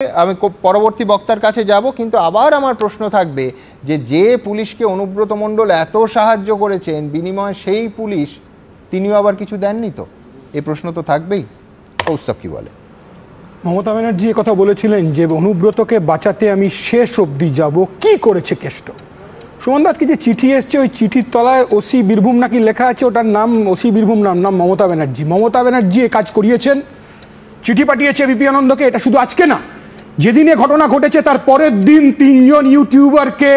আমি পরবর্তী বক্তার কাছে যাব, কিন্তু আবার আমার প্রশ্ন থাকবে যে পুলিশকে অনুব্রত মণ্ডল এত সাহায্য করেছেন, বিনিময়ে সেই পুলিশ তিনিও আবার কিছু দেননি, তো এই প্রশ্ন তো থাকবেই। কৌস্তব কি বলে? মমতা ব্যানার্জি কথা বলেছিলেন যে অনুব্রতকে বাঁচাতে আমি শেষ অবধি যাব। কি করেছে কেষ্ট? সুমন দাসকে যে চিঠি এসছে, ওই চিঠির তলায় ওসি বীরভূম নাকি লেখা আছে, ওটার নাম ওসি বীরভূম, নাম মমতা ব্যানার্জি। মমতা ব্যানার্জি এ কাজ করিয়েছেন, চিঠি পাঠিয়েছে বিপি আনন্দকে। এটা শুধু আজকে না, যেদিনে ঘটনা ঘটেছে তার পরের দিন 3 জন ইউটিউবারকে,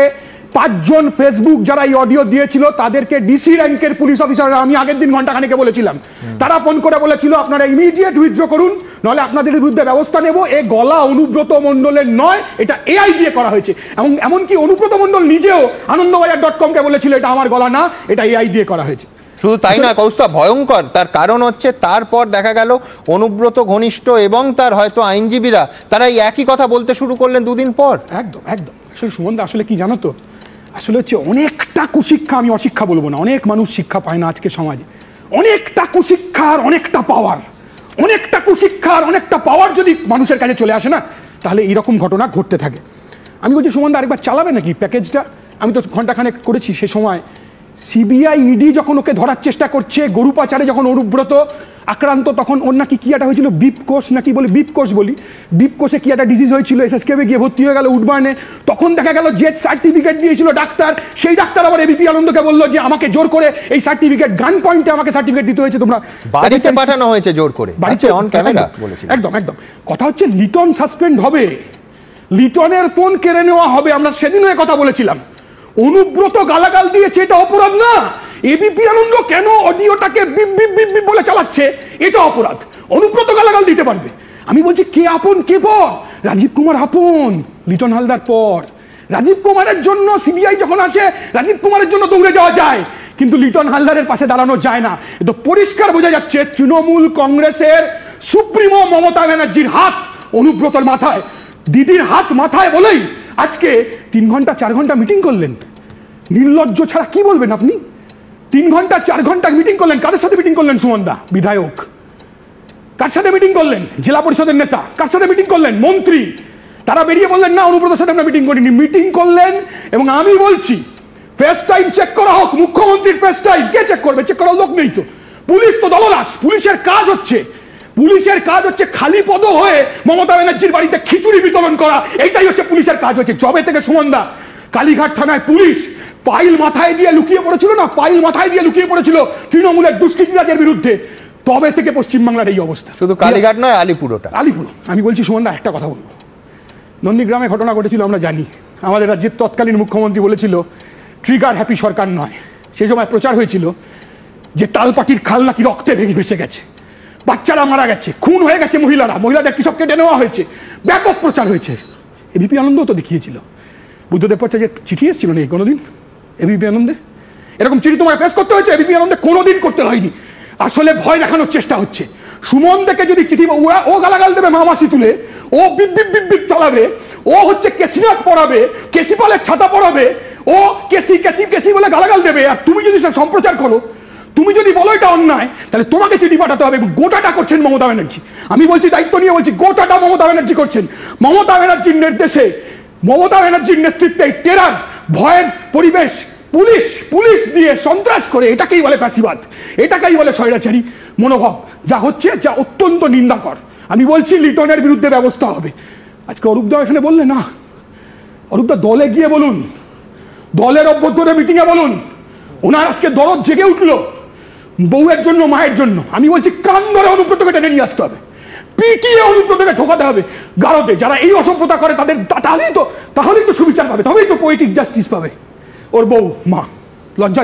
5 জন ফেসবুক যারা এই অডিও দিয়েছিল তাদেরকে ডিসি র্যাঙ্কের পুলিশ অফিসাররা, আমি আগের দিন ঘন্টাখানেকে বলেছিলাম, তারা ফোন করে বলেছিল আপনারা ইমিডিয়েট উইথড্র করুন, নাহলে আপনাদের বিরুদ্ধে ব্যবস্থা নেব। এ গলা অনুব্রত মণ্ডলের নয়, এটা এআই দিয়ে করা হয়েছে। এবং এমনকি অনুব্রত মণ্ডল নিজেও আনন্দবাজার.com-কে বলেছিল এটা আমার গলা না, এটা এআই দিয়ে করা হয়েছে। শুধু তাই না কৌস্তব, ভয়ঙ্কর তার কারণ হচ্ছে তারপর দেখা গেল অনুব্রত ঘনিষ্ঠ এবং তার হয়তো আইনজীবীরা তারা এই একই কথা বলতে শুরু করলেন দুদিন পর। একদম একদম। আসলে সুমন দা, আসলে কি জানো তো, আসলে হচ্ছে অনেকটা কুশিক্ষা, আমি অশিক্ষা বলবো না, অনেক মানুষ শিক্ষা পায় না আজকে সমাজে। অনেকটা কুশিক্ষার অনেকটা পাওয়ার, অনেকটা কুশিক্ষার অনেকটা পাওয়ার যদি মানুষের কাছে চলে আসে না, তাহলে এইরকম ঘটনা ঘটতে থাকে। আমি বলছি সুমন দা আরেকবার চালাবে নাকি প্যাকেজটা? আমি তো ঘন্টাখানেক করেছি। সে সময় সিবিআই ইডি যখন ওকে ধরার চেষ্টা করছে, গরু পাচারে যখন অনুব্রত আক্রান্ত, তখন ওর নাকি কি একটা হয়েছিল, বিপকোষ নাকি বলি, বিপকোষে কি একটা ডিজিজ হয়েছিল, এসএসকেবে গিয়ে ভর্তি হয়ে গেল উডবার্নে। তখন দেখা গেল যে সার্টিফিকেট দিয়েছিল ডাক্তার, সেই ডাক্তার আবার এবিপি আনন্দকে বললো যে আমাকে জোর করে এই সার্টিফিকেট, গান পয়েন্টে আমাকে সার্টিফিকেট দিতে হয়েছে, তোমরা বাড়িতে পাঠানো হয়েছে জোর করে, বাড়িতে অন ক্যামেরা বলেছিল। একদম একদম। কথা হচ্ছে লিটন সাসপেন্ড হবে, লিটনের ফোন কেড়ে নেওয়া হবে। আমরা সেদিনও কথা বলেছিলাম, অনুব্রত গালাগাল দিয়েছে, এটা অপরাধ না। এবিপি আনন্দ কেন অডিওটাকে বিপ বিপ বিপ বিপ বলে চালাচ্ছে, এটা অপরাধ। অনুব্রত গালাগাল দিতে পারবে। আমি বলছি কে আপন কে পর? রাজীব কুমার আপন, লিটন হালদার পর। রাজীব কুমারের জন্য সিবিআই যখন আসে, রাজীব কুমারের জন্য দৌড়ে যাওয়া যায়, কিন্তু লিটন হালদারের পাশে দাঁড়ানো যায় না। এটা পরিষ্কার বোঝা যাচ্ছে তৃণমূল কংগ্রেসের সুপ্রিমো মমতা ব্যানার্জির হাত অনুব্রতর মাথায়, দিদির হাত মাথায় বলেই আজকে 3 ঘন্টা 4 ঘন্টা মিটিং করলেন। নির্লজ্জ ছাড়া কি বলবেন আপনি? 3 ঘন্টা 4 ঘন্টা মিটিং করলেন। কাদের সাথে মিটিং করলেন সুমন দা? বিধায়ক। কার সাথে মিটিং করলেন? জেলা পরিষদের নেতা। কার সাথে মিটিং করলেন? মন্ত্রী। তারা বেরিয়ে বললেন না অনুব্রতের সাথে আমরা মিটিং করিনি। মিটিং করলেন। এবং আমি বলছি ফেস টাইম চেক করা হোক, মুখ্যমন্ত্রীর ফেস টাইম কে চেক করবে? চেক করার লোক নেই তো। পুলিশ তো দলদাস। পুলিশের কাজ হচ্ছে খালি পদ হয়ে মমতা ব্যানার্জির বাড়িতে খিচুড়ি বিতরণ করা, এইটাই হচ্ছে পুলিশের কাজ হচ্ছে। জবে থেকে সুমনদা কালীঘাট থানায় পুলিশ ফাইল মাথায় দিয়ে লুকিয়ে পড়েছিল না, ফাইল মাথায় দিয়ে লুকিয়ে পড়েছিল তৃণমূলের দুষ্কৃতীরাজের বিরুদ্ধে, তবে থেকে পশ্চিমবাংলার এই অবস্থা। শুধু কালীঘাট নয়, আলিপুরটা। আমি বলছি সুমনদা একটা কথা বলবো, নন্দীগ্রামে ঘটনা ঘটেছিল আমরা জানি। আমাদের রাজ্যের তৎকালীন মুখ্যমন্ত্রী বলেছিল ট্রিগার হ্যাপি সরকার নয়। সেই সময় প্রচার হয়েছিল যে তালপাটির খাল নাকি রক্তে ভেসে গেছে, বাচ্চারা মারা গেছে, খুন হয়ে গেছে মহিলাদের কি সব কেটে নেওয়া হয়েছে, ব্যাপক প্রচার হয়েছে। এবিপি আনন্দও তো দেখিয়েছিল। বুদ্ধদেব ভট্টাচার্যের চিঠি এসেছিল নাকি কোনোদিন এবিপি আনন্দে? এরকম চিঠি তোমায় ফেস করতে হয়েছে? এবিপি আনন্দে কোনোদিন করতে হয়নি। আসলে ভয় দেখানোর চেষ্টা হচ্ছে। সুমন থেকে যদি চিঠি, ও গালাগাল দেবে মামাসি তুলে, ও বিপ বিপ বিপ বিপ চালাবে, ও হচ্ছে কেসিনাথ পড়াবে, কেসিপালের ছাতা পড়াবে, ও কেসি কেসি কেসি বলে গালাগাল দেবে। আর তুমি যদি সেটা সম্প্রচার করো, তুমি যদি বলো এটা অন্যায়, তাহলে তোমাকে চিঠি পাঠাতে হবে। গোটাটা করছেন মমতা ব্যানার্জি। আমি বলছি, দায়িত্ব নিয়ে বলছি, গোটাটা মমতা ব্যানার্জি করছেন। মমতা ব্যানার্জির নির্দেশে, মমতা ব্যানার্জির নেতৃত্বে টেরার, ভয়ের পরিবেশ, পুলিশ দিয়ে সন্ত্রাস করে, এটাকেই বলে ফ্যাসিবাদ, এটাকেই বলে স্বৈরাচারী মনোভাব। যা হচ্ছে, যা অত্যন্ত নিন্দাকর। আমি বলছি লিটনের বিরুদ্ধে ব্যবস্থা হবে। আজকে অরূপদা এখানে বললে না, অরূপদা দলে গিয়ে বলুন, দলের অভ্যন্তরে মিটিংয়ে বলুন, ওনার আজকে দরদ জেগে উঠলো বউয়ের জন্য, মায়ের জন্য। আমি বলছি কান ধরে অনুব্রতকে টেনে নিয়ে আসতে হবে, পিটিয়ে অনুব্রতকে ঠোকাতে হবে গারদে। যারা এই অসভ্যতা করে তাদের তাহলেই তো সুবিচার পাবে, তবেই তো পোয়েটিক জাস্টিস পাবে ওর বউ মা। লজ্জা।